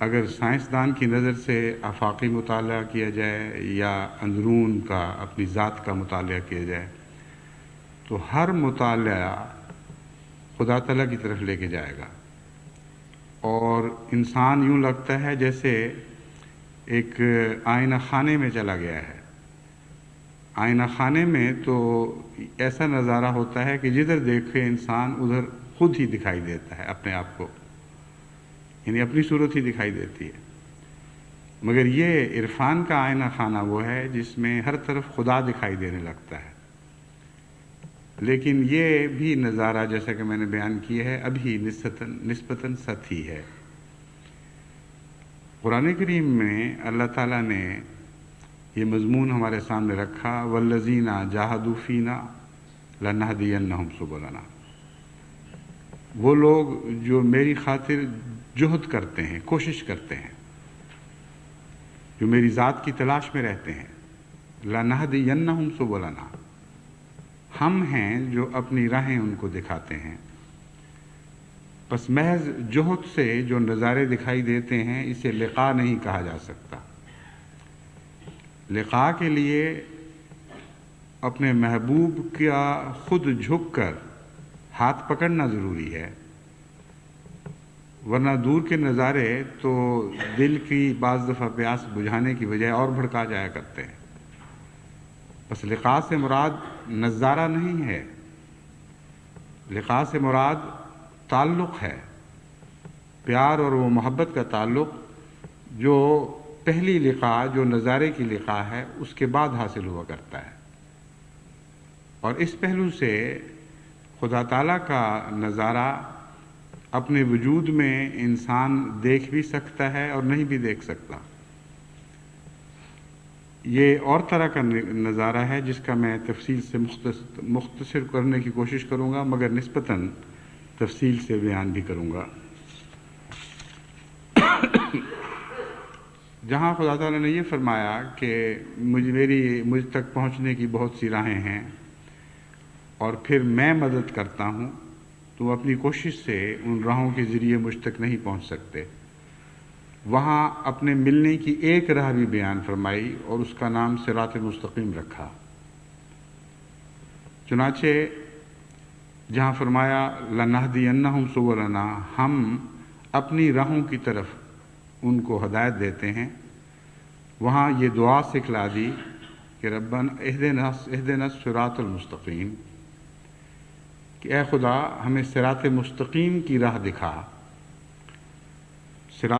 اگر سائنسدان کی نظر سے آفاقی مطالعہ کیا جائے یا اندرون کا اپنی ذات کا مطالعہ کیا جائے تو ہر مطالعہ خدا تعالیٰ کی طرف لے کے جائے گا، اور انسان یوں لگتا ہے جیسے ایک آئینہ خانے میں چلا گیا ہے۔ آئینہ خانے میں تو ایسا نظارہ ہوتا ہے کہ جدھر دیکھے انسان ادھر خود ہی دکھائی دیتا ہے اپنے آپ کو، یعنی اپنی صورت ہی دکھائی دیتی ہے۔ مگر یہ عرفان کا آئینہ خانہ وہ ہے جس میں ہر طرف خدا دکھائی دینے لگتا ہے۔ لیکن یہ بھی نظارہ جیسا کہ میں نے بیان کیا ہے ابھی نسبتاً سطحی ہے۔ قرآن کریم میں اللہ تعالیٰ نے یہ مضمون ہمارے سامنے رکھا، والذین جاہدوا فینا لنہدینہم سبلنا، وہ لوگ جو میری خاطر جہد کرتے ہیں، کوشش کرتے ہیں، جو میری ذات کی تلاش میں رہتے ہیں، لنہدینہم سبلنا، ہم ہیں جو اپنی راہیں ان کو دکھاتے ہیں۔ پس محض جہد سے جو نظارے دکھائی دیتے ہیں اسے لقاء نہیں کہا جا سکتا۔ لقاء کے لیے اپنے محبوب کا خود جھک کر ہاتھ پکڑنا ضروری ہے، ورنہ دور کے نظارے تو دل کی بعض دفعہ پیاس بجھانے کی بجائے اور بھڑکا جایا کرتے ہیں۔ بس لقاء سے مراد نظارہ نہیں ہے، لقاء سے مراد تعلق ہے، پیار اور وہ محبت کا تعلق جو پہلی لقاء، جو نظارے کی لقاء ہے، اس کے بعد حاصل ہوا کرتا ہے۔ اور اس پہلو سے خدا تعالیٰ کا نظارہ اپنے وجود میں انسان دیکھ بھی سکتا ہے اور نہیں بھی دیکھ سکتا۔ یہ اور طرح کا نظارہ ہے جس کا میں تفصیل سے مختصر کرنے کی کوشش کروں گا، مگر نسبتاً تفصیل سے بیان بھی کروں گا۔ جہاں خدا تعالیٰ نے یہ فرمایا کہ مجھ تک پہنچنے کی بہت سی راہیں ہیں اور پھر میں مدد کرتا ہوں، تو اپنی کوشش سے ان راہوں کے ذریعے مجھ تک نہیں پہنچ سکتے۔ وہاں اپنے ملنے کی ایک راہ بھی بیان فرمائی اور اس کا نام صراط مستقیم رکھا۔ چنانچہ جہاں فرمایا لنہدینہم سبلنا، ہم اپنی راہوں کی طرف ان کو ہدایت دیتے ہیں، وہاں یہ دعا سکھلا دی کہ ربنا اہدنا الصراط المستقیم، کہ اے خدا ہمیں صراط مستقیم کی راہ دکھا۔